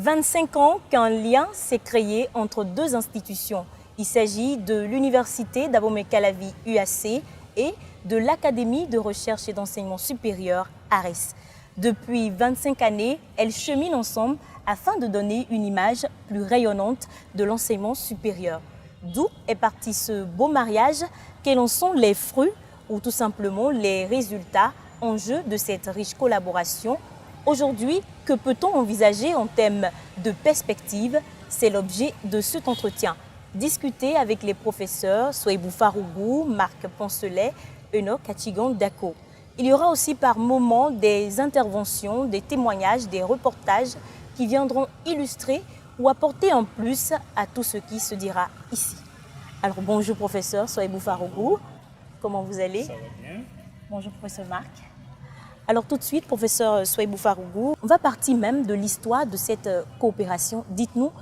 25 ans qu'un lien s'est créé entre deux institutions. Il s'agit de l'Université d'Abomey-Calavi UAC et de l'Académie de recherche et d'enseignement supérieur ARES. Depuis 25 années, elles cheminent ensemble afin de donner une image plus rayonnante de l'enseignement supérieur. D'où est parti ce beau mariage? Quels en sont les fruits ou tout simplement les résultats en jeu de cette riche collaboration? Aujourd'hui, que peut-on envisager en termes de perspective? C'est l'objet de cet entretien. Discuter avec les professeurs Souaibou Farougou, Marc Poncelet, Enoch Achigan Dako. Il y aura aussi par moments des interventions, des témoignages, des reportages qui viendront illustrer ou apporter un plus à tout ce qui se dira ici. Alors bonjour professeur Souaibou Farougou, comment vous allez? Ça va bien. Bonjour professeur Marc. Alors tout de suite professeur Souaibou Farougou, on va partir même de l'histoire de cette coopération. Dites-nous,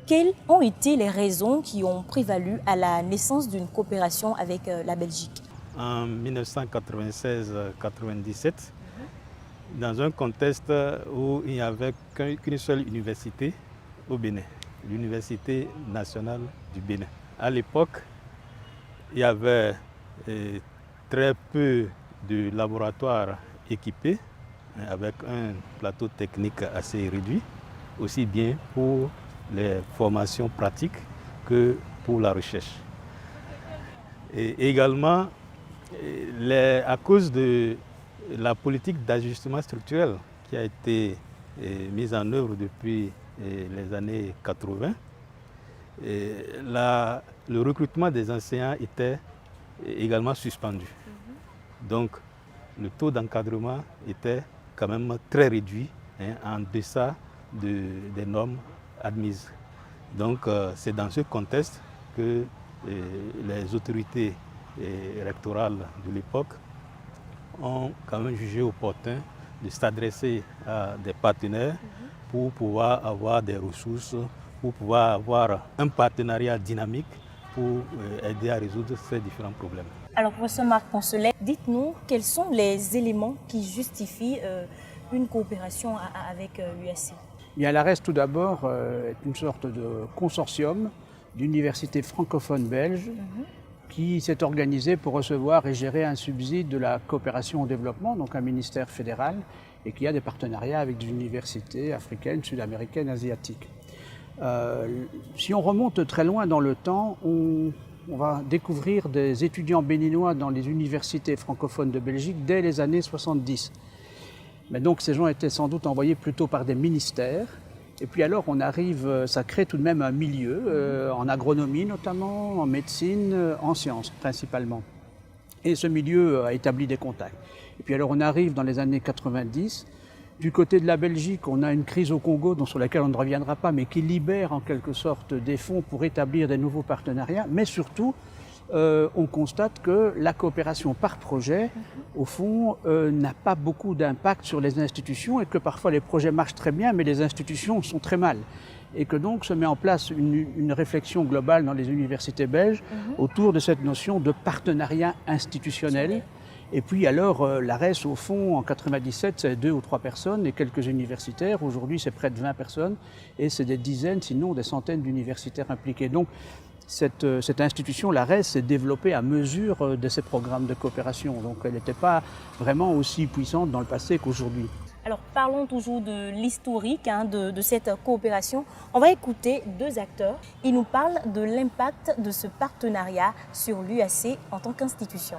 quelles ont été les raisons qui ont prévalu à la naissance d'une coopération avec la Belgique? En 1996-97, dans un contexte où il n'y avait qu'une seule université au Bénin, l'Université nationale du Bénin. À l'époque, il y avait très peu de laboratoires équipés, avec un plateau technique assez réduit, aussi bien pour les formations pratiques que pour la recherche. Et également, à cause de la politique d'ajustement structurel qui a été mise en œuvre depuis les années 80, le recrutement des enseignants était également suspendu. Donc, le taux d'encadrement était quand même très réduit, en deçà des normes admises. Donc, c'est dans ce contexte que les autorités rectorales de l'époque ont quand même jugé opportun de s'adresser à des partenaires pour pouvoir avoir des ressources, pour pouvoir avoir un partenariat dynamique pour aider à résoudre ces différents problèmes. Alors professeur Marc Poncelet, dites-nous quels sont les éléments qui justifient une coopération avec l'UAC? L'ARES tout d'abord est une sorte de consortium d'universités francophones belges qui s'est organisé pour recevoir et gérer un subside de la coopération au développement, donc un ministère fédéral, et qui a des partenariats avec des universités africaines, sud-américaines, asiatiques. Si on remonte très loin dans le temps, on va découvrir des étudiants béninois dans les universités francophones de Belgique dès les années 70. Mais donc ces gens étaient sans doute envoyés plutôt par des ministères. Et puis alors on arrive, ça crée tout de même un milieu, en agronomie notamment, en médecine, en sciences principalement. Et ce milieu a établi des contacts. Et puis alors on arrive dans les années 90. Du côté de la Belgique, on a une crise au Congo sur laquelle on ne reviendra pas, mais qui libère en quelque sorte des fonds pour établir des nouveaux partenariats. Mais surtout, on constate que la coopération par projet, au fond, n'a pas beaucoup d'impact sur les institutions et que parfois les projets marchent très bien, mais les institutions sont très mal. Et que donc se met en place une réflexion globale dans les universités belges autour de cette notion de partenariat institutionnel. Et puis alors, l'ARES, au fond, en 97, c'est 2 ou 3 personnes et quelques universitaires. Aujourd'hui, c'est près de 20 personnes et c'est des dizaines, sinon des centaines d'universitaires impliqués. Donc, cette institution, l'ARES, s'est développée à mesure de ces programmes de coopération. Donc, elle n'était pas vraiment aussi puissante dans le passé qu'aujourd'hui. Alors, parlons toujours de l'historique de cette coopération. On va écouter 2 acteurs. Ils nous parlent de l'impact de ce partenariat sur l'UAC en tant qu'institution.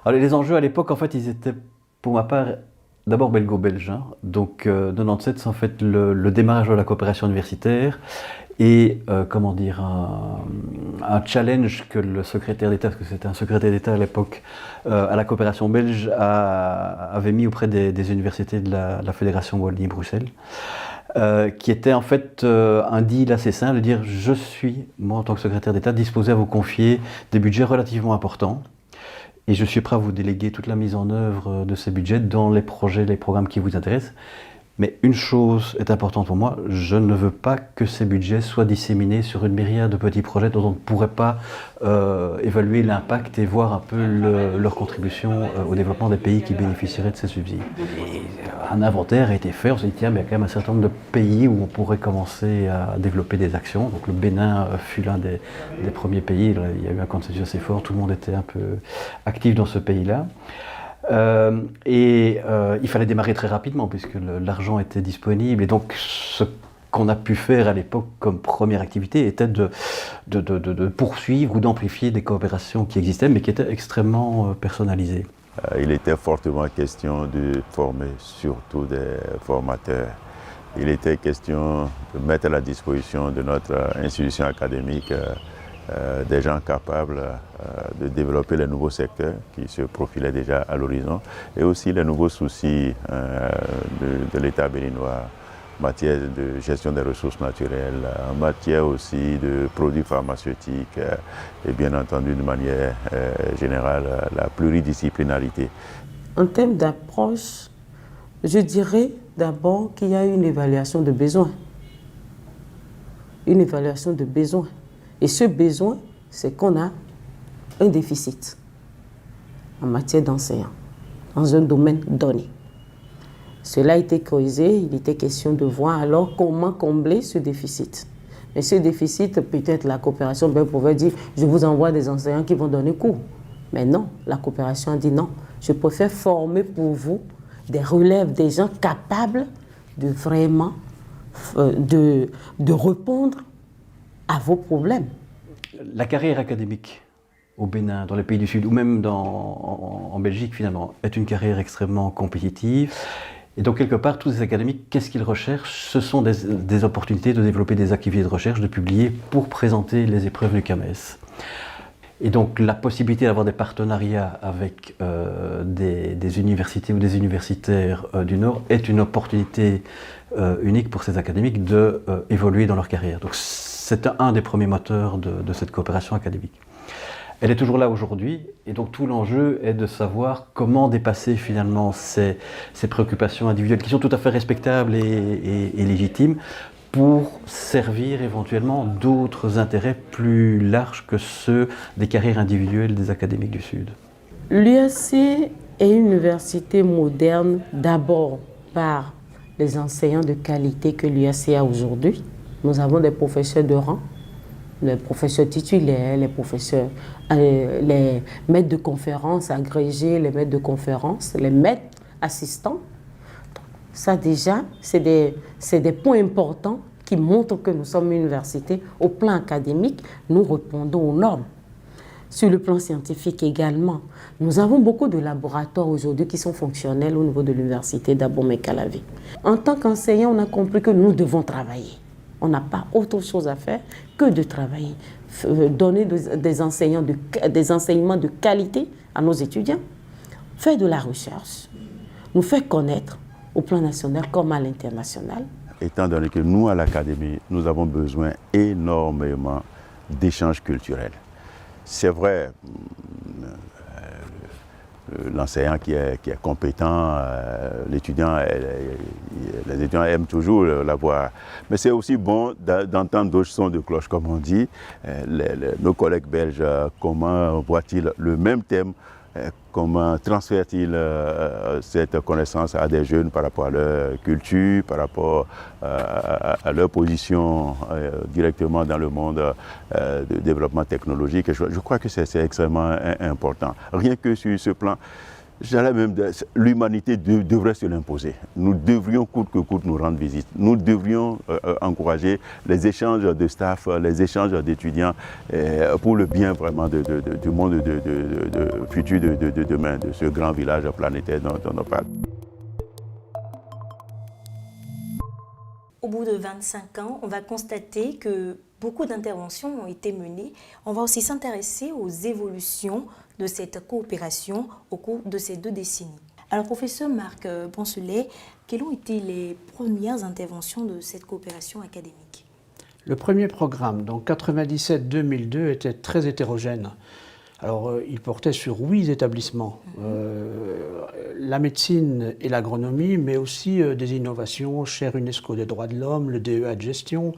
Alors, les enjeux à l'époque, en fait, ils étaient, pour ma part, d'abord belgo-belges. Donc, 97, c'est en fait le démarrage de la coopération universitaire et, un challenge que le secrétaire d'État, parce que c'était un secrétaire d'État à l'époque, à la coopération belge, avait mis auprès des universités de la Fédération Wallonie-Bruxelles. Qui était en fait un deal assez simple, de dire je suis, moi en tant que secrétaire d'État, disposé à vous confier des budgets relativement importants et je suis prêt à vous déléguer toute la mise en œuvre de ces budgets dans les projets, les programmes qui vous intéressent, Mais une chose est importante pour moi, je ne veux pas que ces budgets soient disséminés sur une myriade de petits projets dont on ne pourrait pas évaluer l'impact et voir un peu leur contribution au développement des pays qui bénéficieraient de ces subsides. Et un inventaire a été fait, on s'est dit tiens, mais il y a quand même un certain nombre de pays où on pourrait commencer à développer des actions. Donc le Bénin fut l'un des premiers pays, il y a eu un consensus assez fort, tout le monde était un peu actif dans ce pays-là. Il fallait démarrer très rapidement puisque l'argent était disponible et donc ce qu'on a pu faire à l'époque comme première activité était de poursuivre ou d'amplifier des coopérations qui existaient mais qui étaient extrêmement personnalisées. Il était fortement question de former surtout des formateurs. Il était question de mettre à la disposition de notre institution académique des gens capables de développer les nouveaux secteurs qui se profilaient déjà à l'horizon et aussi les nouveaux soucis de l'État béninois en matière de gestion des ressources naturelles, en matière aussi de produits pharmaceutiques et bien entendu de manière générale la pluridisciplinarité. En termes d'approche, je dirais d'abord qu'il y a une évaluation de besoins. Une évaluation de besoins. Et ce besoin, c'est qu'on a un déficit en matière d'enseignants dans un domaine donné. Cela a été creusé, il était question de voir alors comment combler ce déficit. Mais ce déficit, peut-être la coopération pouvait dire « je vous envoie des enseignants qui vont donner cours ». Mais non, la coopération a dit non, je préfère former pour vous des relèves, des gens capables de vraiment de répondre à vos problèmes. La carrière académique au Bénin, dans les pays du Sud, ou même en Belgique finalement, est une carrière extrêmement compétitive. Et donc quelque part, tous ces académiques, qu'est-ce qu'ils recherchent? Ce sont des opportunités de développer des activités de recherche, de publier pour présenter les épreuves du CAMES. Et donc la possibilité d'avoir des partenariats avec des universités ou des universitaires du Nord est une opportunité unique pour ces académiques d'évoluer dans leur carrière. Donc c'est un des premiers moteurs de cette coopération académique. Elle est toujours là aujourd'hui et donc tout l'enjeu est de savoir comment dépasser finalement ces préoccupations individuelles qui sont tout à fait respectables et légitimes pour servir éventuellement d'autres intérêts plus larges que ceux des carrières individuelles des académiques du Sud. L'UAC est une université moderne d'abord par les enseignants de qualité que l'UAC a aujourd'hui. Nous avons des professeurs de rang, les professeurs titulaires, les professeurs, les maîtres de conférences agrégés, les maîtres de conférences, les maîtres assistants. Ça déjà, c'est des points importants qui montrent que nous sommes une université. Au plan académique, nous répondons aux normes. Sur le plan scientifique également, nous avons beaucoup de laboratoires aujourd'hui qui sont fonctionnels au niveau de l'université d'Abomey-Calavi. En tant qu'enseignants, on a compris que nous devons travailler. On n'a pas autre chose à faire que de travailler, donner des enseignements de qualité à nos étudiants, faire de la recherche, nous faire connaître au plan national comme à l'international. Étant donné que nous, à l'Académie, nous avons besoin énormément d'échanges culturels. C'est vrai, l'enseignant qui est compétent, les étudiants aiment toujours la voir. Mais c'est aussi bon d'entendre d'autres sons de cloche, comme on dit. Nos collègues belges, comment voient-ils le même thème? Comment transfèrent-ils cette connaissance à des jeunes par rapport à leur culture, par rapport à leur position directement dans le monde de développement technologique? Et je crois que c'est extrêmement important. Rien que sur ce plan, l'humanité devrait se l'imposer. Nous devrions coûte que coûte nous rendre visite. Nous devrions encourager les échanges de staff, les échanges d'étudiants pour le bien vraiment du monde futur de demain, de ce grand village planétaire dont on parle. Au bout de 25 ans, on va constater que beaucoup d'interventions ont été menées. On va aussi s'intéresser aux évolutions de cette coopération au cours de ces 2 décennies. Alors, professeur Marc Poncelet, quelles ont été les premières interventions de cette coopération académique? Le premier programme, donc 97-2002, était très hétérogène. Alors, il portait sur 8 établissements. la médecine et l'agronomie, mais aussi des innovations chères UNESCO des droits de l'homme, le DEA de gestion,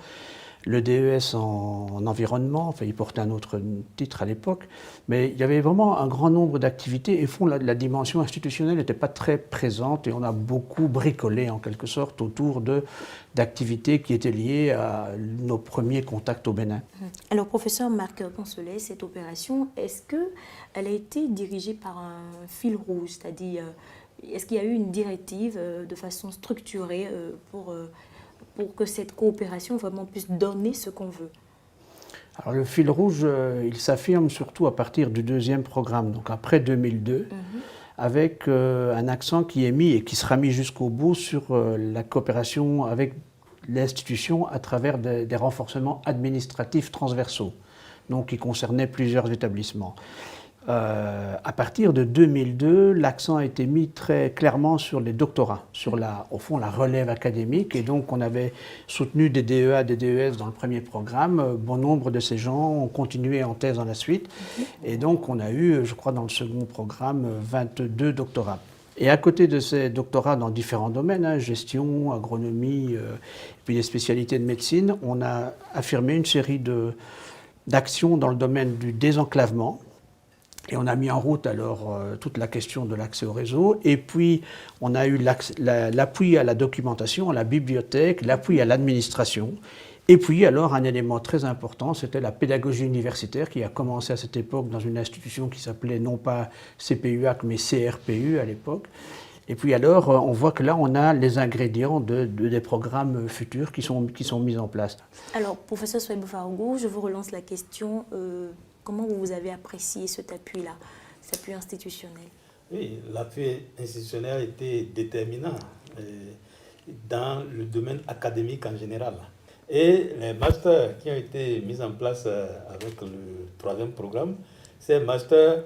le DES en environnement, enfin il portait un autre titre à l'époque, mais il y avait vraiment un grand nombre d'activités et fond, la dimension institutionnelle n'était pas très présente et on a beaucoup bricolé en quelque sorte autour d'activités qui étaient liées à nos premiers contacts au Bénin. Alors professeur Marc Poncelet, cette opération, est-ce qu'elle a été dirigée par un fil rouge, c'est-à-dire est-ce qu'il y a eu une directive de façon structurée pour que cette coopération vraiment puisse donner ce qu'on veut? Alors le fil rouge, il s'affirme surtout à partir du deuxième programme, donc après 2002, avec un accent qui est mis et qui sera mis jusqu'au bout sur la coopération avec l'institution à travers des renforcements administratifs transversaux, donc qui concernaient plusieurs établissements. À partir de 2002, l'accent a été mis très clairement sur les doctorats, sur au fond la relève académique, et donc on avait soutenu des DEA, des DES dans le premier programme. Bon nombre de ces gens ont continué en thèse dans la suite, et donc on a eu, je crois dans le second programme, 22 doctorats. Et à côté de ces doctorats dans différents domaines, gestion, agronomie, puis des spécialités de médecine, on a affirmé une série d'actions dans le domaine du désenclavement. Et on a mis en route alors toute la question de l'accès au réseau. Et puis, on a eu l'appui à la documentation, à la bibliothèque, l'appui à l'administration. Et puis, alors, un élément très important, c'était la pédagogie universitaire qui a commencé à cette époque dans une institution qui s'appelait non pas CPUAC, mais CRPU à l'époque. Et puis alors, on voit que là, on a les ingrédients des programmes futurs qui sont mis en place. Alors, professeur Souaibou Farogou, je vous relance la question. Comment vous avez apprécié cet appui-là, cet appui institutionnel? Oui, l'appui institutionnel était déterminant dans le domaine académique en général. Et les masters qui ont été mis en place avec le troisième programme, ces masters,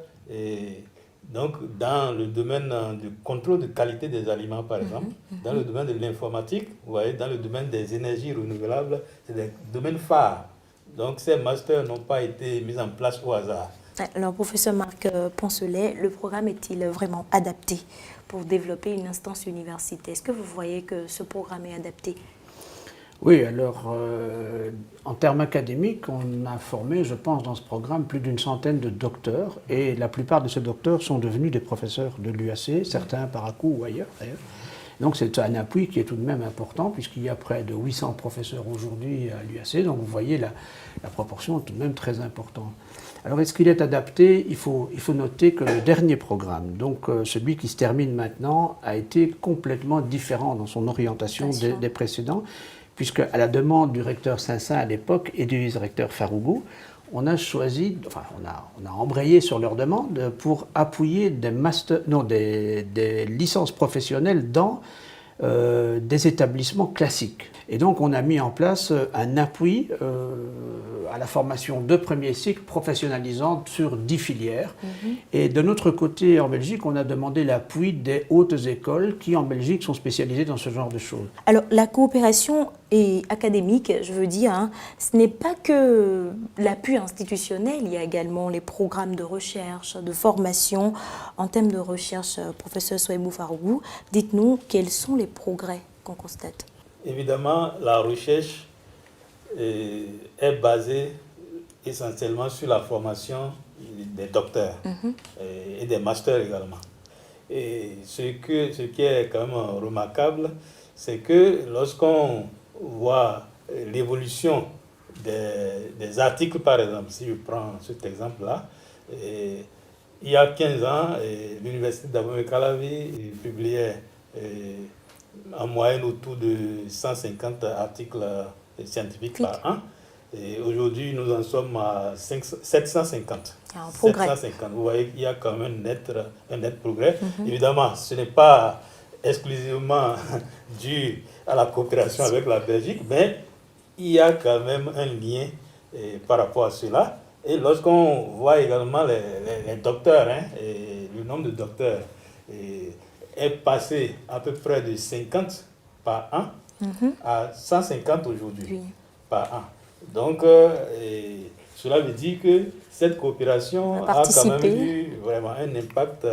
donc dans le domaine du contrôle de qualité des aliments, par exemple, dans le domaine de l'informatique, vous voyez, dans le domaine des énergies renouvelables, c'est des domaines phares. Donc ces masters n'ont pas été mis en place au hasard. Alors, professeur Marc Poncelet, le programme est-il vraiment adapté pour développer une instance universitaire? Est-ce que vous voyez que ce programme est adapté? Oui, alors en termes académiques, on a formé, je pense, dans ce programme plus d'une centaine de docteurs et la plupart de ces docteurs sont devenus des professeurs de l'UAC, certains par ACU ou ailleurs d'ailleurs. Donc c'est un appui qui est tout de même important puisqu'il y a près de 800 professeurs aujourd'hui à l'UAC, donc vous voyez la proportion est tout de même très importante. Alors est-ce qu'il est adapté? Il faut noter que le dernier programme, donc celui qui se termine maintenant, a été complètement différent dans son orientation des précédents, puisque à la demande du recteur Saint-Saëns à l'époque et du vice-recteur Farougou, on a choisi, enfin on a embrayé sur leur demande pour appuyer des licences professionnelles dans des établissements classiques. Et donc on a mis en place un appui à la formation de premier cycle professionnalisante sur 10 filières. Et de notre côté en Belgique, on a demandé l'appui des hautes écoles qui en Belgique sont spécialisées dans ce genre de choses. Alors la coopération académique, je veux dire, hein, ce n'est pas que l'appui institutionnel, il y a également les programmes de recherche, de formation. En termes de recherche, professeur Souaibou Farogou, dites-nous quels sont les progrès qu'on constate? Évidemment, la recherche est basée essentiellement sur la formation des docteurs et des masters également. Et ce qui est quand même remarquable, c'est que lorsqu'on voit l'évolution des articles, par exemple, si je prends cet exemple-là, il y a 15 ans, l'université d'Abomey-Calavi publiait en moyenne autour de 150 articles scientifiques par an. Et aujourd'hui, nous en sommes à 750. Un progrès. 750. Vous voyez qu'il y a quand même un net progrès. Évidemment, ce n'est pas exclusivement dû à la coopération avec la Belgique, mais il y a quand même un lien par rapport à cela. Et lorsqu'on voit également les docteurs, et le nombre de docteurs est passé à peu près de 50 par an à 150 aujourd'hui par an. Donc, cela veut dire que cette coopération a quand même eu vraiment un impact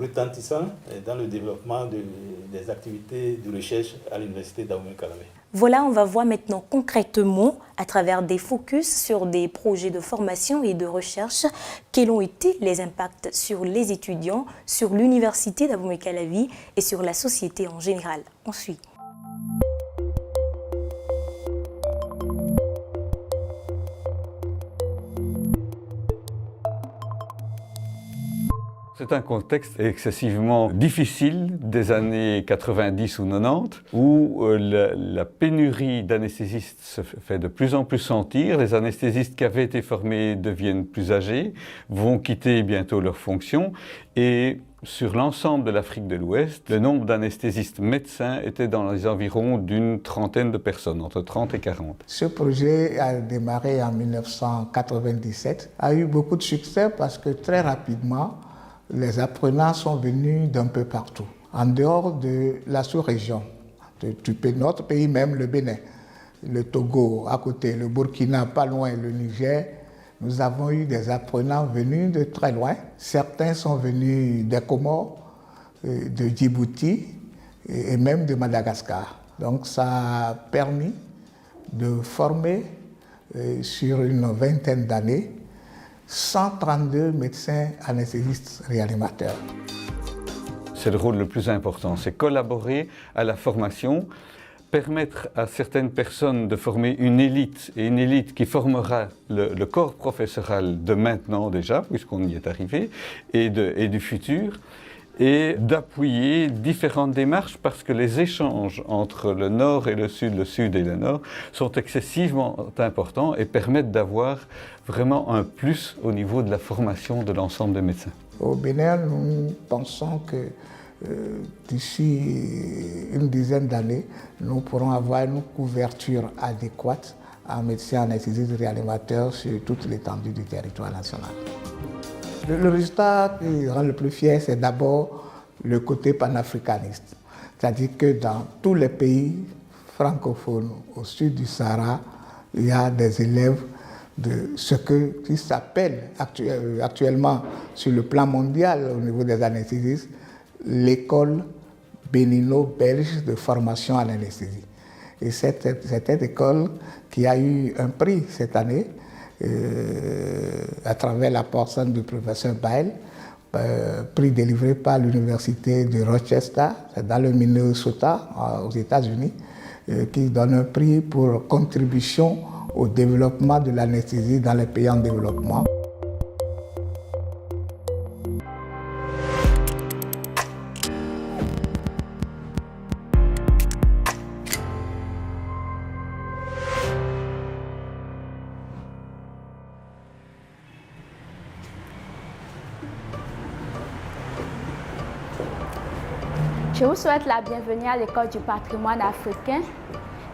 retentissant dans le développement des activités de recherche à l'Université d'Abomey-Calavi. Voilà, on va voir maintenant concrètement, à travers des focus sur des projets de formation et de recherche, quels ont été les impacts sur les étudiants, sur l'Université d'Abomey-Calavi et sur la société en général. On suit. C'est un contexte excessivement difficile des années 90 ou 90 où la pénurie d'anesthésistes se fait de plus en plus sentir. Les anesthésistes qui avaient été formés deviennent plus âgés, vont quitter bientôt leurs fonctions et sur l'ensemble de l'Afrique de l'Ouest, le nombre d'anesthésistes médecins était dans les environs d'une trentaine de personnes, entre 30 et 40. Ce projet a démarré en 1997, a eu beaucoup de succès parce que très rapidement, les apprenants sont venus d'un peu partout, en dehors de la sous-région, de notre pays même, le Bénin, le Togo à côté, le Burkina pas loin, le Niger. Nous avons eu des apprenants venus de très loin. Certains sont venus des Comores, de Djibouti et même de Madagascar. Donc ça a permis de former sur une vingtaine d'années 132 médecins anesthésistes réanimateurs. C'est le rôle le plus important, c'est collaborer à la formation, permettre à certaines personnes de former une élite, et une élite qui formera le corps professoral de maintenant déjà, puisqu'on y est arrivé, et du futur, et d'appuyer différentes démarches parce que les échanges entre le nord et le sud et le nord sont excessivement importants et permettent d'avoir vraiment un plus au niveau de la formation de l'ensemble des médecins. Au Bénin, nous pensons que d'ici une dizaine d'années, nous pourrons avoir une couverture adéquate en médecins anesthésistes réanimateurs sur toute l'étendue du territoire national. Le résultat qui rend le plus fier, c'est d'abord le côté panafricaniste. C'est-à-dire que dans tous les pays francophones au sud du Sahara, il y a des élèves de ce qui s'appelle actuellement sur le plan mondial au niveau des anesthésistes, l'école bénino-belge de formation en anesthésie. Et cette école qui a eu un prix cette année, à travers la personne du professeur Bail, prix délivré par l'université de Rochester, dans le Minnesota, aux États-Unis, qui donne un prix pour contribution au développement de l'anesthésie dans les pays en développement. Je vous souhaite la bienvenue à l'École du patrimoine africain,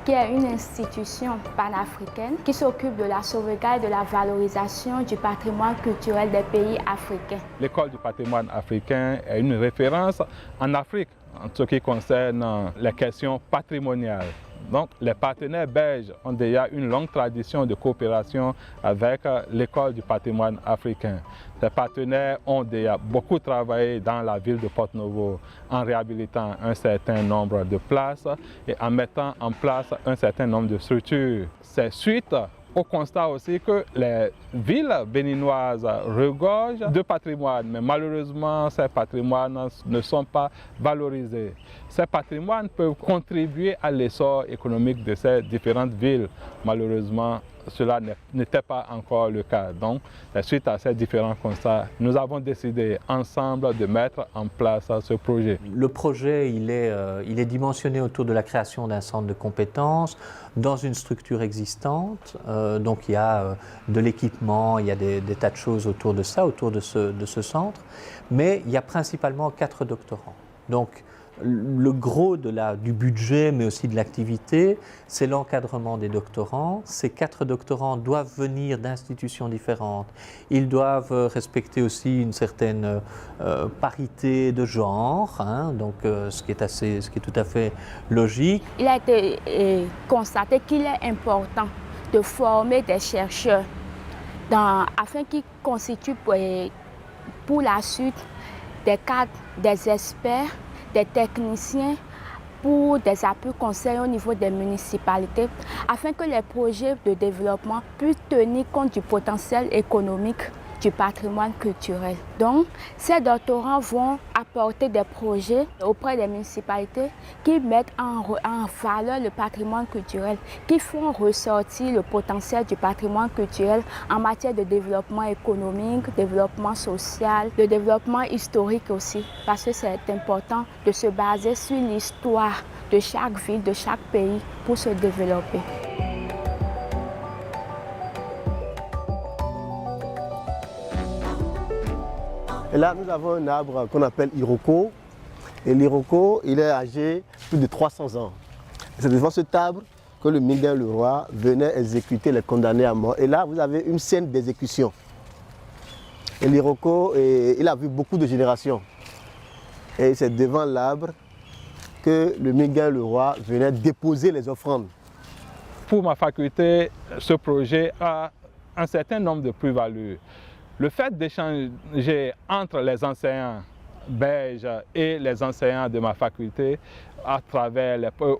qui est une institution panafricaine qui s'occupe de la sauvegarde et de la valorisation du patrimoine culturel des pays africains. L'École du patrimoine africain est une référence en Afrique en ce qui concerne les questions patrimoniales. Donc, les partenaires belges ont déjà une longue tradition de coopération avec l'École du patrimoine africain. Ces partenaires ont déjà beaucoup travaillé dans la ville de Porto-Novo en réhabilitant un certain nombre de places et en mettant en place un certain nombre de structures. C'est suite au constat aussi que les villes béninoises regorgent de patrimoine, mais malheureusement, ces patrimoines ne sont pas valorisés. Ces patrimoines peuvent contribuer à l'essor économique de ces différentes villes. Malheureusement, cela n'était pas encore le cas. Donc, suite à ces différents constats, nous avons décidé ensemble de mettre en place ce projet. Le projet, il est dimensionné autour de la création d'un centre de compétences dans une structure existante. Donc, il y a de l'équipement, il y a des tas de choses autour de ça, autour de ce centre. Mais il y a principalement 4 doctorants. Donc, le gros du budget, mais aussi de l'activité, c'est l'encadrement des doctorants. Ces 4 doctorants doivent venir d'institutions différentes. Ils doivent respecter aussi une certaine parité de genre, hein, donc ce qui est tout à fait logique. Il a été constaté qu'il est important de former des chercheurs afin qu'ils constituent pour la suite des cadres, des experts, des techniciens pour des appuis conseils au niveau des municipalités afin que les projets de développement puissent tenir compte du potentiel économique du patrimoine culturel. Donc, ces doctorants vont apporter des projets auprès des municipalités qui mettent en valeur le patrimoine culturel, qui font ressortir le potentiel du patrimoine culturel en matière de développement économique, développement social, de développement historique aussi, parce que c'est important de se baser sur l'histoire de chaque ville, de chaque pays pour se développer. Et là, nous avons un arbre qu'on appelle Iroko. Et l'Iroko, il est âgé plus de 300 ans. C'est devant cet arbre que le Miguel le roi venait exécuter les condamnés à mort. Et là, vous avez une scène d'exécution. Et l'Iroko, il a vu beaucoup de générations. Et c'est devant l'arbre que le Miguel le roi venait déposer les offrandes. Pour ma faculté, ce projet a un certain nombre de plus-values. Le fait d'échanger entre les enseignants belges et les enseignants de ma faculté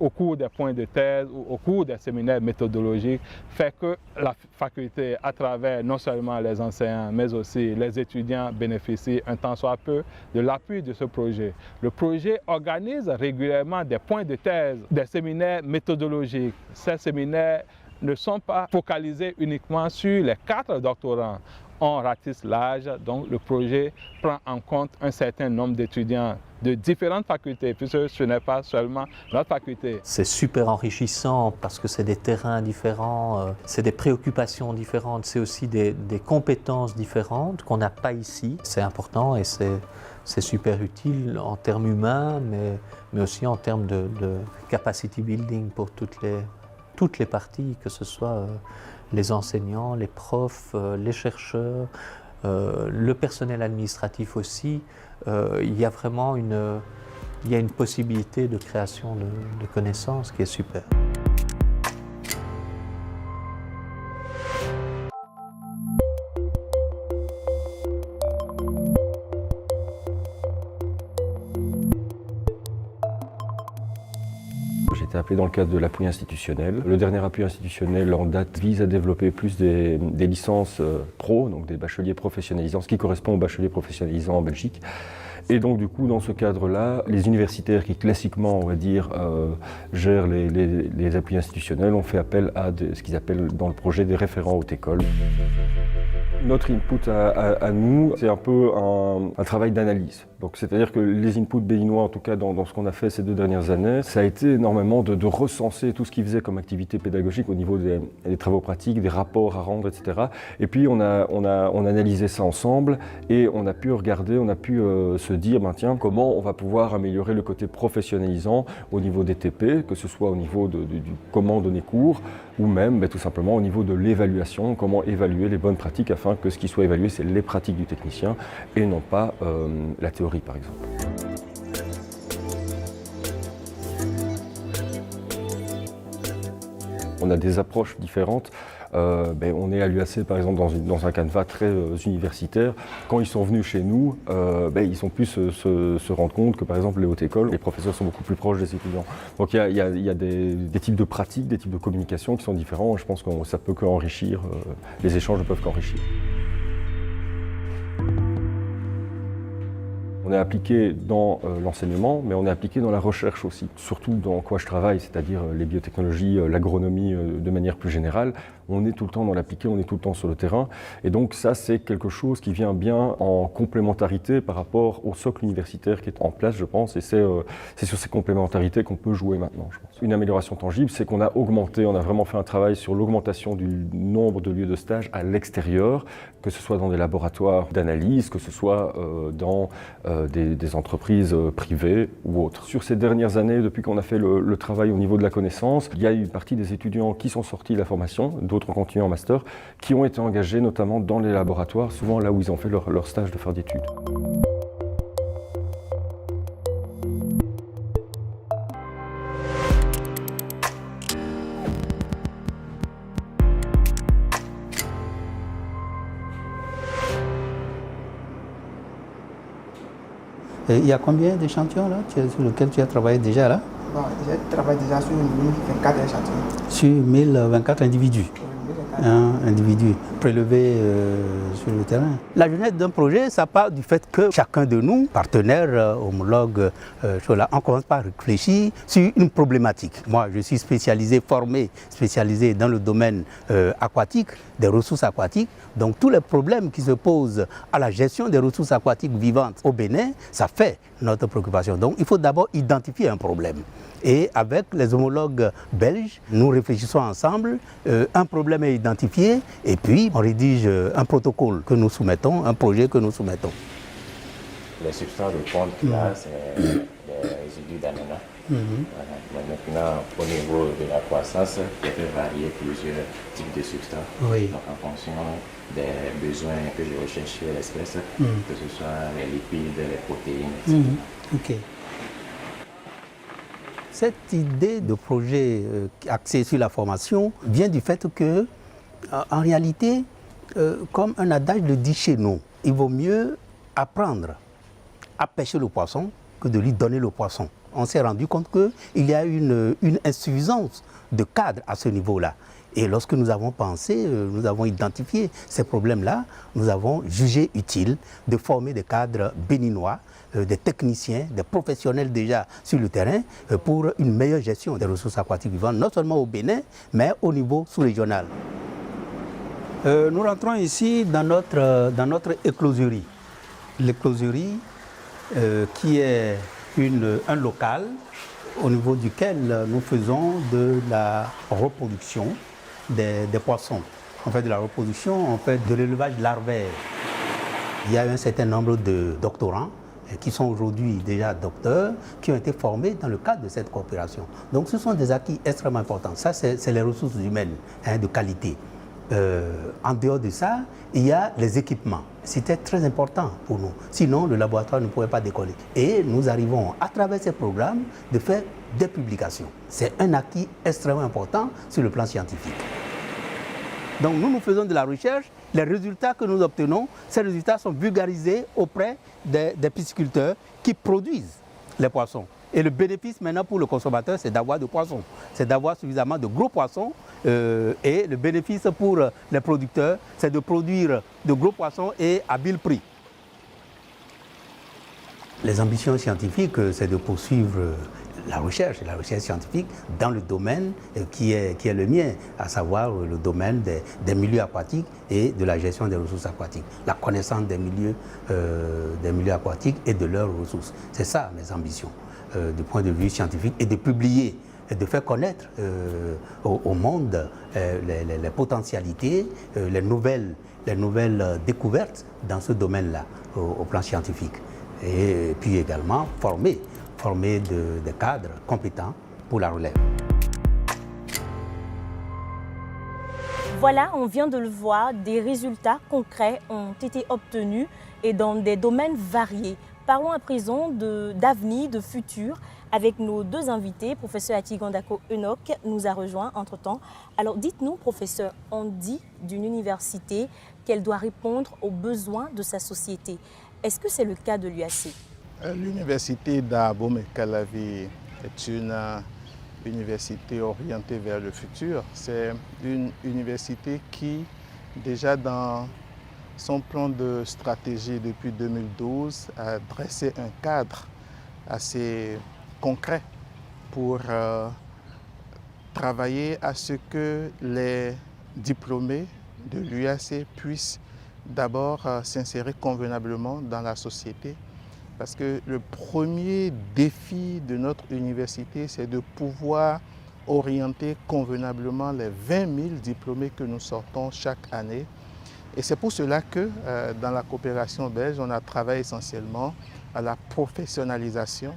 au cours des points de thèse ou au cours des séminaires méthodologiques fait que la faculté, à travers non seulement les enseignants mais aussi les étudiants, bénéficie un tant soit peu de l'appui de ce projet. Le projet organise régulièrement des points de thèse, des séminaires méthodologiques. Ces séminaires ne sont pas focalisés uniquement sur les 4 doctorants. On ratisse l'âge, donc le projet prend en compte un certain nombre d'étudiants de différentes facultés, puisque ce n'est pas seulement notre faculté. C'est super enrichissant parce que c'est des terrains différents, c'est des préoccupations différentes, c'est aussi des compétences différentes qu'on n'a pas ici. C'est important et c'est super utile en termes humains, mais aussi en termes de capacity building pour toutes les parties, que ce soit les enseignants, les profs, les chercheurs, le personnel administratif aussi. Il y a vraiment une possibilité de création de connaissances qui est super. J'ai été appelé dans le cadre de l'appui institutionnel. Le dernier appui institutionnel en date vise à développer plus des licences pro, donc des bacheliers professionnalisants, ce qui correspond aux bacheliers professionnalisants en Belgique. Et donc du coup, dans ce cadre-là, les universitaires qui classiquement, on va dire, gèrent les appuis institutionnels ont fait appel à ce qu'ils appellent dans le projet des référents haute école. Notre input à nous, c'est un peu un travail d'analyse. Donc, c'est-à-dire que les inputs béninois, en tout cas dans ce qu'on a fait ces 2 dernières années, ça a été énormément de recenser tout ce qu'ils faisaient comme activité pédagogique au niveau des travaux pratiques, des rapports à rendre, etc. Et puis on a analysé ça ensemble et on a pu regarder, on a pu se dire, ben, tiens, comment on va pouvoir améliorer le côté professionnalisant au niveau des TP, que ce soit au niveau du comment donner cours, ou même tout simplement au niveau de l'évaluation, comment évaluer les bonnes pratiques afin que ce qui soit évalué, c'est les pratiques du technicien et non pas la théorie, par exemple. On a des approches différentes. On est à l'UAC par exemple dans un canevas très universitaire. Quand ils sont venus chez nous, ils ont pu se rendre compte que par exemple les hautes écoles, les professeurs sont beaucoup plus proches des étudiants. Donc il y a des types de pratiques, des types de communication qui sont différents. Je pense que ça peut qu'enrichir, les échanges ne peuvent qu'enrichir. On est appliqué dans l'enseignement, mais on est appliqué dans la recherche aussi. Surtout dans quoi je travaille, c'est-à-dire les biotechnologies, l'agronomie de manière plus générale. On est tout le temps dans l'appliqué, on est tout le temps sur le terrain. Et donc ça, c'est quelque chose qui vient bien en complémentarité par rapport au socle universitaire qui est en place, je pense. Et c'est sur ces complémentarités qu'on peut jouer maintenant, je pense. Une amélioration tangible, c'est qu'on a augmenté, on a vraiment fait un travail sur l'augmentation du nombre de lieux de stage à l'extérieur, que ce soit dans des laboratoires d'analyse, que ce soit dans des entreprises privées ou autres. Sur ces dernières années, depuis qu'on a fait le travail au niveau de la connaissance, il y a une partie des étudiants qui sont sortis de la formation, d'autres ont continué en master, qui ont été engagés notamment dans les laboratoires, souvent là où ils ont fait leur stage de fin d'études. Et il y a combien d'échantillons là sur lesquels tu as travaillé déjà là? Bon, j'ai travaillé déjà sur 1024 échantillons. Sur 1024 individus. Individus prélevés sur le terrain. La genèse d'un projet, ça part du fait que chacun de nous, partenaires, homologues, on commence par réfléchir sur une problématique. Moi, je suis formé spécialisé dans le domaine aquatique, des ressources aquatiques. Donc tous les problèmes qui se posent à la gestion des ressources aquatiques vivantes au Bénin, ça fait notre préoccupation. Donc il faut d'abord identifier un problème. Et avec les homologues belges, nous réfléchissons ensemble, un problème est identifié et puis on rédige un protocole que nous soumettons, un projet que nous soumettons. Les substances de ponte, là, c'est des résidus d'ananas. Voilà. Maintenant, au niveau de la croissance, il peut varier plusieurs types de substances. Oui. Donc, en fonction des besoins que je recherche chez l'espèce, que ce soit les lipides, les protéines, etc. Ok. Cette idée de projet axé sur la formation vient du fait que, en réalité, comme un adage le dit chez nous, il vaut mieux apprendre à pêcher le poisson que de lui donner le poisson. On s'est rendu compte qu'il y a une insuffisance de cadre à ce niveau-là. Et lorsque nous avons pensé, nous avons identifié ces problèmes-là, nous avons jugé utile de former des cadres béninois, des techniciens, des professionnels déjà sur le terrain pour une meilleure gestion des ressources aquatiques vivantes, non seulement au Bénin, mais au niveau sous-régional. Nous rentrons ici dans notre écloserie. L'écloserie qui est un local au niveau duquel nous faisons de la reproduction des poissons. On fait de la reproduction, on fait de l'élevage larvaire. Il y a un certain nombre de doctorants qui sont aujourd'hui déjà docteurs, qui ont été formés dans le cadre de cette coopération. Donc ce sont des acquis extrêmement importants. Ça, c'est les ressources humaines de qualité. En dehors de ça, il y a les équipements. C'était très important pour nous. Sinon, le laboratoire ne pouvait pas décoller. Et nous arrivons, à travers ces programmes, de faire des publications. C'est un acquis extrêmement important sur le plan scientifique. Donc nous faisons de la recherche. Les résultats que nous obtenons, ces résultats sont vulgarisés auprès des pisciculteurs qui produisent les poissons. Et le bénéfice maintenant pour le consommateur, c'est d'avoir des poissons. C'est d'avoir suffisamment de gros poissons. Et le bénéfice pour les producteurs, c'est de produire de gros poissons et à vil prix. Les ambitions scientifiques, c'est de poursuivre la recherche scientifique dans le domaine qui est le mien, à savoir le domaine des milieux aquatiques et de la gestion des ressources aquatiques, la connaissance des milieux aquatiques et de leurs ressources. C'est ça mes ambitions du point de vue scientifique, et de publier et de faire connaître au monde les potentialités, les nouvelles découvertes dans ce domaine-là au plan scientifique. Et puis également former des cadres compétents pour la relève. Voilà, on vient de le voir, des résultats concrets ont été obtenus et dans des domaines variés. Parlons à présent d'avenir, de futur, avec nos deux invités. Professeur Atigandako Enoch nous a rejoint entre-temps. Alors dites-nous, professeur, on dit d'une université qu'elle doit répondre aux besoins de sa société. Est-ce que c'est le cas de l'UAC? L'université d'Abomey-Calavi est une université orientée vers le futur. C'est une université qui, déjà dans son plan de stratégie depuis 2012, a dressé un cadre assez concret pour travailler à ce que les diplômés de l'UAC puissent d'abord s'insérer convenablement dans la société. Parce que le premier défi de notre université, c'est de pouvoir orienter convenablement les 20 000 diplômés que nous sortons chaque année. Et c'est pour cela que dans la coopération belge, on a travaillé essentiellement à la professionnalisation.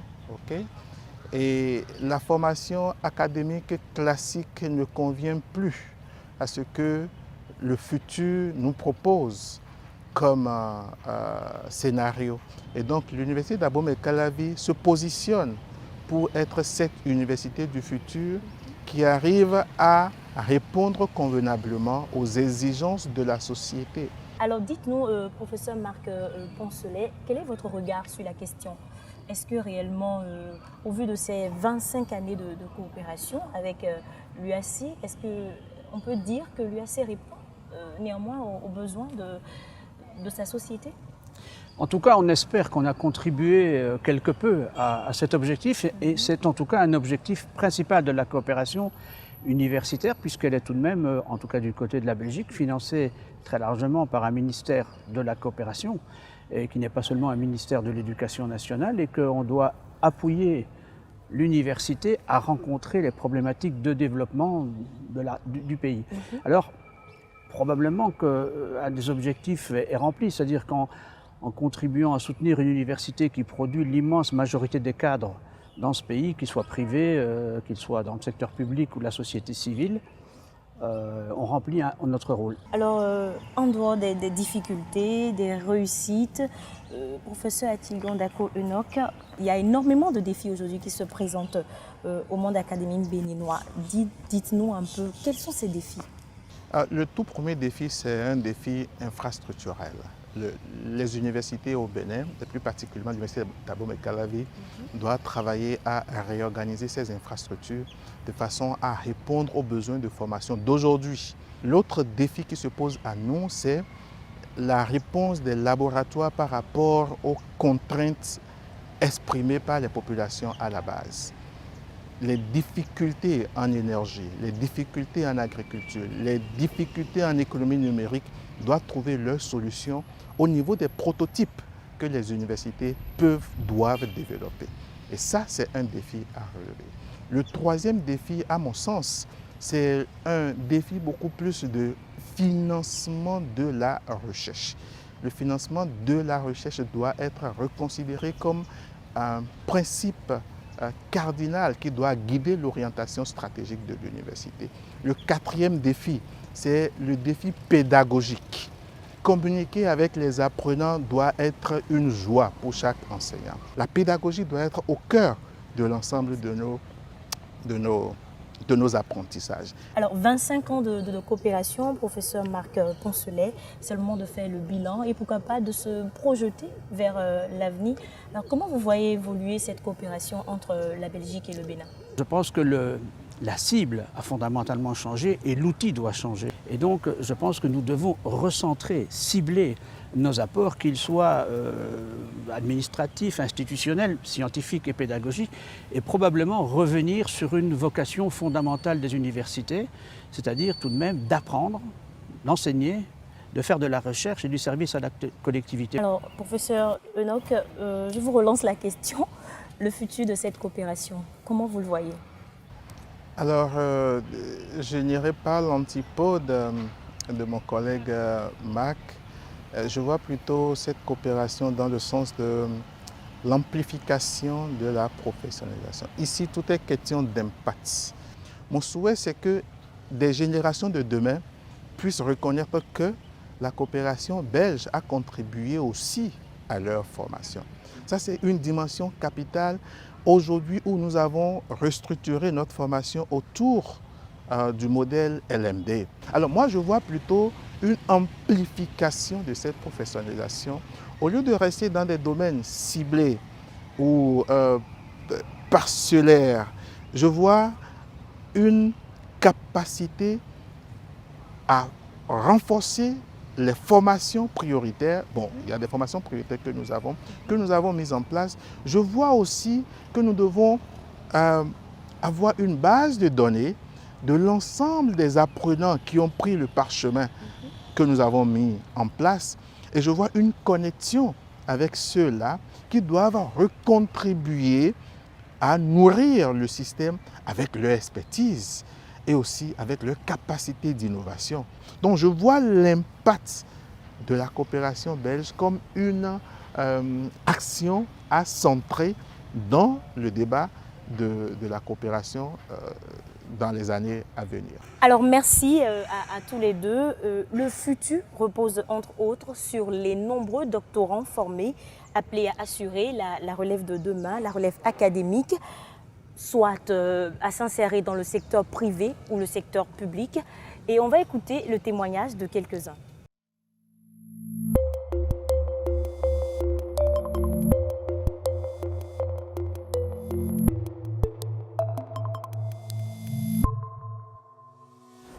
Et la formation académique classique ne convient plus à ce que le futur nous propose comme scénario. Et donc l'université d'Abomey-Calavi se positionne pour être cette université du futur qui arrive à répondre convenablement aux exigences de la société. Alors dites-nous, professeur Marc Poncelet, quel est votre regard sur la question? Est-ce que réellement, au vu de ces 25 années de coopération avec l'UAC, est-ce qu'on peut dire que l'UAC répond néanmoins aux besoins de sa société? En tout cas, on espère qu'on a contribué quelque peu à cet objectif et c'est en tout cas un objectif principal de la coopération universitaire puisqu'elle est tout de même, en tout cas du côté de la Belgique, financée très largement par un ministère de la coopération et qui n'est pas seulement un ministère de l'Éducation nationale et qu'on doit appuyer l'université à rencontrer les problématiques de développement du pays. Alors, probablement qu'un des objectifs est rempli, c'est-à-dire qu'en contribuant à soutenir une université qui produit l'immense majorité des cadres dans ce pays, qu'ils soient privés, qu'ils soient dans le secteur public ou la société civile, on remplit notre rôle. Alors, en dehors des difficultés, des réussites, professeur Atilgon Dako Enoch, il y a énormément de défis aujourd'hui qui se présentent au monde académique béninois. Dites-nous un peu, quels sont ces défis? Le tout premier défi, c'est un défi infrastructurel. Les universités au Bénin, et plus particulièrement l'université d'Abomey-Calavi, doivent travailler à réorganiser ces infrastructures de façon à répondre aux besoins de formation d'aujourd'hui. L'autre défi qui se pose à nous, c'est la réponse des laboratoires par rapport aux contraintes exprimées par les populations à la base. Les difficultés en énergie, les difficultés en agriculture, les difficultés en économie numérique doivent trouver leur solution au niveau des prototypes que les universités doivent développer. Et ça, c'est un défi à relever. Le troisième défi, à mon sens, c'est un défi beaucoup plus de financement de la recherche. Le financement de la recherche doit être reconsidéré comme un principe cardinal qui doit guider l'orientation stratégique de l'université. Le quatrième défi, c'est le défi pédagogique. Communiquer avec les apprenants doit être une joie pour chaque enseignant. La pédagogie doit être au cœur de l'ensemble de nos apprentissages. Alors, 25 ans de coopération, professeur Marc Poncelet, c'est le moment de faire le bilan et pourquoi pas de se projeter vers l'avenir. Alors, comment vous voyez évoluer cette coopération entre la Belgique et le Bénin? Je pense que la cible a fondamentalement changé et l'outil doit changer. Et donc, je pense que nous devons recentrer, cibler nos apports, qu'ils soient administratifs, institutionnels, scientifiques et pédagogiques, et probablement revenir sur une vocation fondamentale des universités, c'est-à-dire tout de même d'apprendre, d'enseigner, de faire de la recherche et du service à la collectivité. Alors, professeur Enoch, je vous relance la question. Le futur de cette coopération, comment vous le voyez? Alors, je n'irai pas à l'antipode de mon collègue Marc. Je vois plutôt cette coopération dans le sens de l'amplification de la professionnalisation. Ici, tout est question d'impact. Mon souhait, c'est que des générations de demain puissent reconnaître que la coopération belge a contribué aussi à leur formation. Ça, c'est une dimension capitale aujourd'hui où nous avons restructuré notre formation autour du modèle LMD. Alors moi, je vois plutôt une amplification de cette professionnalisation. Au lieu de rester dans des domaines ciblés ou parcellaires, je vois une capacité à renforcer les formations prioritaires. Bon, il y a des formations prioritaires que nous avons mises en place. Je vois aussi que nous devons avoir une base de données de l'ensemble des apprenants qui ont pris le parchemin que nous avons mis en place. Et je vois une connexion avec ceux-là qui doivent recontribuer à nourrir le système avec leur expertise et aussi avec leur capacité d'innovation. Donc je vois l'impact de la coopération belge comme une action à centrer dans le débat de la coopération dans les années à venir. Alors merci à tous les deux. Le futur repose entre autres sur les nombreux doctorants formés appelés à assurer la relève de demain, la relève académique, soit à s'insérer dans le secteur privé ou le secteur public. Et on va écouter le témoignage de quelques-uns.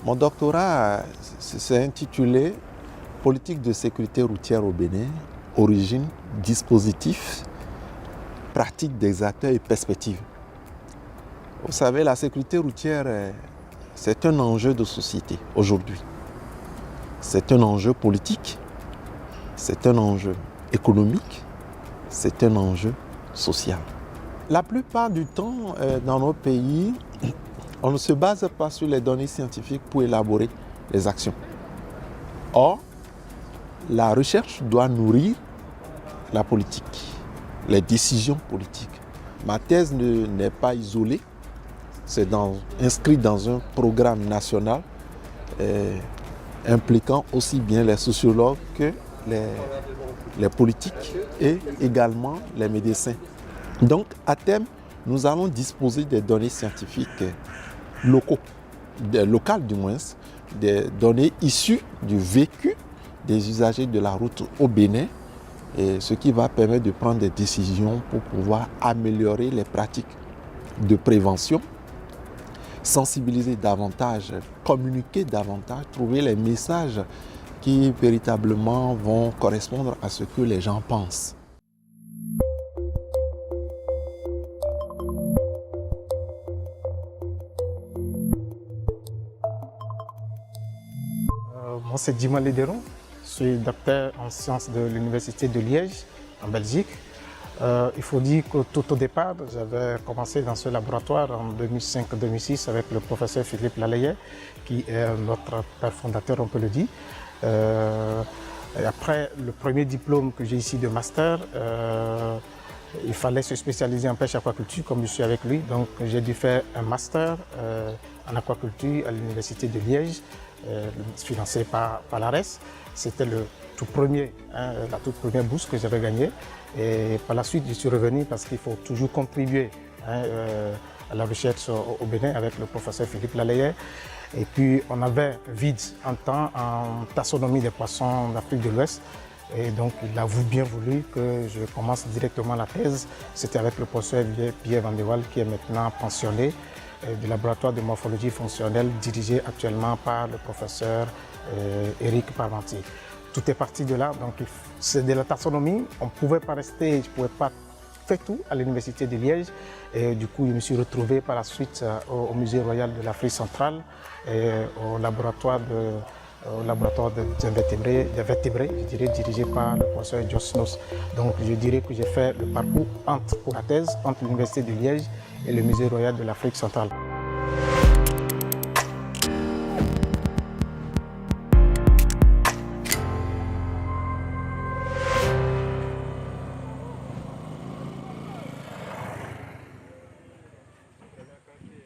Mon doctorat s'est intitulé « Politique de sécurité routière au Bénin, origine, dispositif, pratique des acteurs et perspectives ». Vous savez, la sécurité routière, c'est un enjeu de société aujourd'hui. C'est un enjeu politique, c'est un enjeu économique, c'est un enjeu social. La plupart du temps, dans nos pays, on ne se base pas sur les données scientifiques pour élaborer les actions. Or, la recherche doit nourrir la politique, les décisions politiques. Ma thèse n'est pas isolée, c'est inscrit dans un programme national impliquant aussi bien les sociologues que les politiques et également les médecins. Donc, à terme, nous allons disposer des données scientifiques locales du moins, des données issues du vécu des usagers de la route au Bénin, et ce qui va permettre de prendre des décisions pour pouvoir améliorer les pratiques de prévention, sensibiliser davantage, communiquer davantage, trouver les messages qui véritablement vont correspondre à ce que les gens pensent. Moi, c'est Dima Lederon. Je suis docteur en sciences de l'Université de Liège, en Belgique. Il faut dire que tout au départ, j'avais commencé dans ce laboratoire en 2005-2006 avec le professeur Philippe Laleyet, qui est notre père fondateur, on peut le dire. Et après le premier diplôme que j'ai ici de master, il fallait se spécialiser en pêche aquaculture, comme je suis avec lui. Donc j'ai dû faire un master en aquaculture à l'Université de Liège, financé par l'ARES. C'était le tout premier, la toute première bourse que j'avais gagnée. Et par la suite, je suis revenu parce qu'il faut toujours contribuer à la recherche au Bénin avec le professeur Philippe Laleyet. Et puis, on avait vide en temps en taxonomie des poissons d'Afrique de l'Ouest. Et donc, il a bien voulu que je commence directement la thèse. C'était avec le professeur Pierre Van de Waal, qui est maintenant pensionné du laboratoire de morphologie fonctionnelle dirigé actuellement par le professeur Éric Parmentier. Tout est parti de là, donc c'est de la taxonomie. On ne pouvait pas rester, je ne pouvais pas faire tout à l'Université de Liège. Et du coup, je me suis retrouvé par la suite au Musée royal de l'Afrique centrale et au laboratoire des vertébrés, je dirais, dirigé par le professeur Jos Nos. Donc je dirais que j'ai fait le parcours pour la thèse entre l'Université de Liège et le Musée royal de l'Afrique centrale.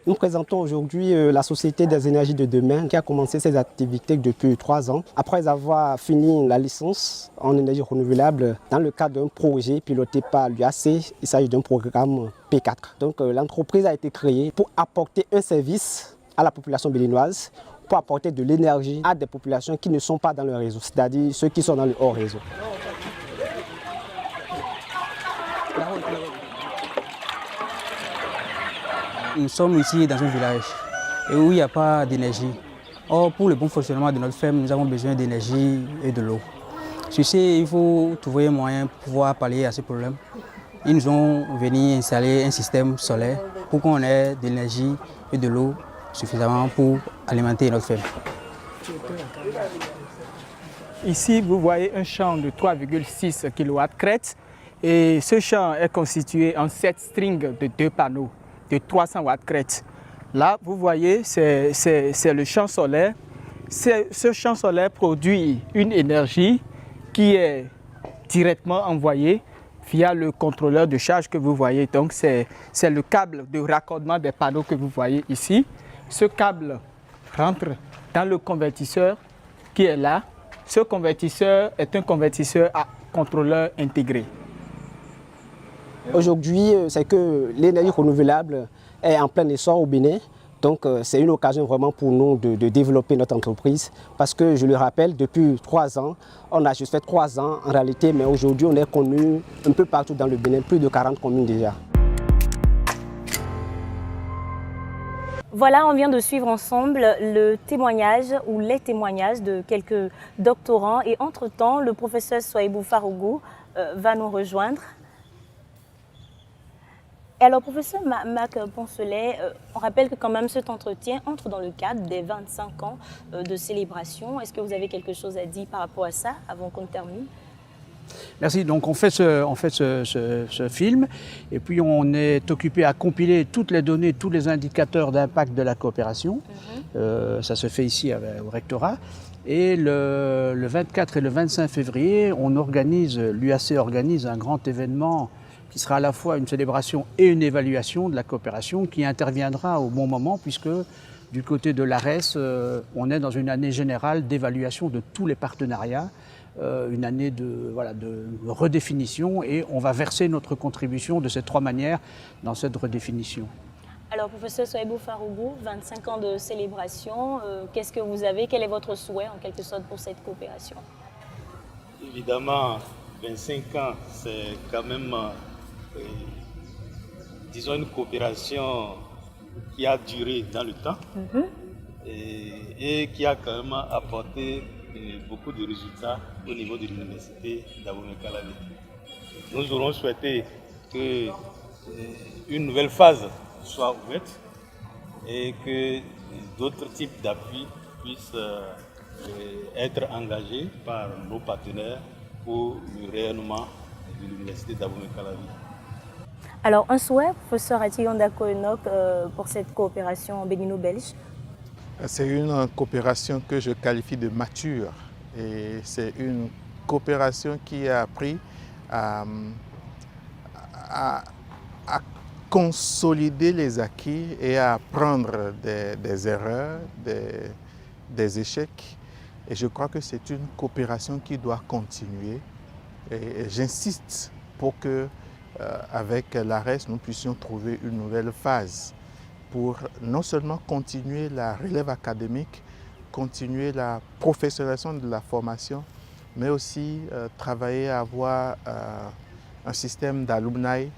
Nous présentons aujourd'hui la Société des énergies de demain qui a commencé ses activités depuis 3 ans. Après avoir fini la licence en énergie renouvelable dans le cadre d'un projet piloté par l'UAC, il s'agit d'un programme P4. Donc l'entreprise a été créée pour apporter un service à la population béninoise, pour apporter de l'énergie à des populations qui ne sont pas dans le réseau, c'est-à-dire ceux qui sont dans le hors réseau. Nous sommes ici dans un village où il n'y a pas d'énergie. Or, pour le bon fonctionnement de notre ferme, nous avons besoin d'énergie et de l'eau. Sur ce, il faut trouver un moyen pour pouvoir pallier à ce problème. Ils nous ont venu installer un système solaire pour qu'on ait de l'énergie et de l'eau suffisamment pour alimenter notre ferme. Ici, vous voyez un champ de 3,6 kW crête et ce champ est constitué en 7 strings de 2 panneaux de 300 watts crête. Là, vous voyez, c'est le champ solaire. Ce champ solaire produit une énergie qui est directement envoyée via le contrôleur de charge que vous voyez. Donc, c'est le câble de raccordement des panneaux que vous voyez ici. Ce câble rentre dans le convertisseur qui est là. Ce convertisseur est un convertisseur à contrôleur intégré. Aujourd'hui, c'est que l'énergie renouvelable est en plein essor au Bénin. Donc c'est une occasion vraiment pour nous de développer notre entreprise. Parce que je le rappelle, depuis 3 ans, on a juste fait 3 ans en réalité, mais aujourd'hui on est connu un peu partout dans le Bénin, plus de 40 communes déjà. Voilà, on vient de suivre ensemble le témoignage ou les témoignages de quelques doctorants et entre-temps, le professeur Souaïbou Farougou va nous rejoindre. Et alors, professeur Mac Poncelet, on rappelle que quand même cet entretien entre dans le cadre des 25 ans de célébration. Est-ce que vous avez quelque chose à dire par rapport à ça avant qu'on termine? Merci. Donc on fait ce film et puis on est occupé à compiler toutes les données, tous les indicateurs d'impact de la coopération. Ça se fait ici au rectorat. Et le 24 et le 25 février, l'UAC organise un grand événement qui sera à la fois une célébration et une évaluation de la coopération qui interviendra au bon moment puisque du côté de l'ARES, on est dans une année générale d'évaluation de tous les partenariats. Une année de redéfinition et on va verser notre contribution de ces 3 manières dans cette redéfinition. Alors, professeur Souaïbou Farougou, 25 ans de célébration, qu'est-ce que vous avez? Quel est votre souhait en quelque sorte pour cette coopération? Évidemment, 25 ans, c'est quand même, disons, une coopération qui a duré dans le temps et qui a quand même apporté beaucoup de résultats au niveau de l'université d'Abomey-Calavi. Nous aurons souhaité qu'une nouvelle phase soit ouverte et que d'autres types d'appui puissent être engagés par nos partenaires pour le rayonnement de l'université d'Abomey-Calavi. Alors, un souhait, professeur Atigui Ondako Enoch, pour cette coopération bénino-belge? C'est une coopération que je qualifie de mature et c'est une coopération qui a appris à consolider les acquis et à apprendre des erreurs, des échecs. Et je crois que c'est une coopération qui doit continuer. Et j'insiste pour que, avec l'ARES, nous puissions trouver une nouvelle phase pour non seulement continuer la relève académique, continuer la professionnalisation de la formation, mais aussi travailler à avoir un système d'alumni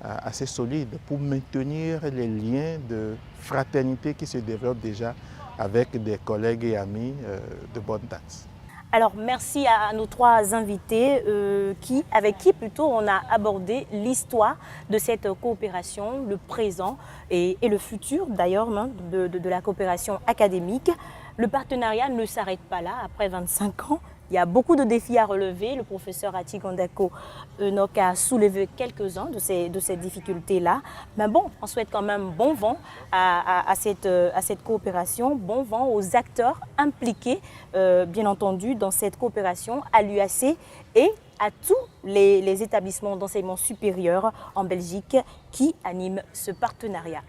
assez solide pour maintenir les liens de fraternité qui se développent déjà avec des collègues et amis de bonne date. Alors, merci à nos 3 invités avec qui plutôt on a abordé l'histoire de cette coopération, le présent et le futur d'ailleurs de la coopération académique. Le partenariat ne s'arrête pas là, après 25 ans. Il y a beaucoup de défis à relever. Le professeur Atigui Ondako Enoch a soulevé quelques-uns de ces difficultés-là. Mais bon, on souhaite quand même bon vent à cette coopération, bon vent aux acteurs impliqués, bien entendu, dans cette coopération, à l'UAC et à tous les établissements d'enseignement supérieur en Belgique qui animent ce partenariat.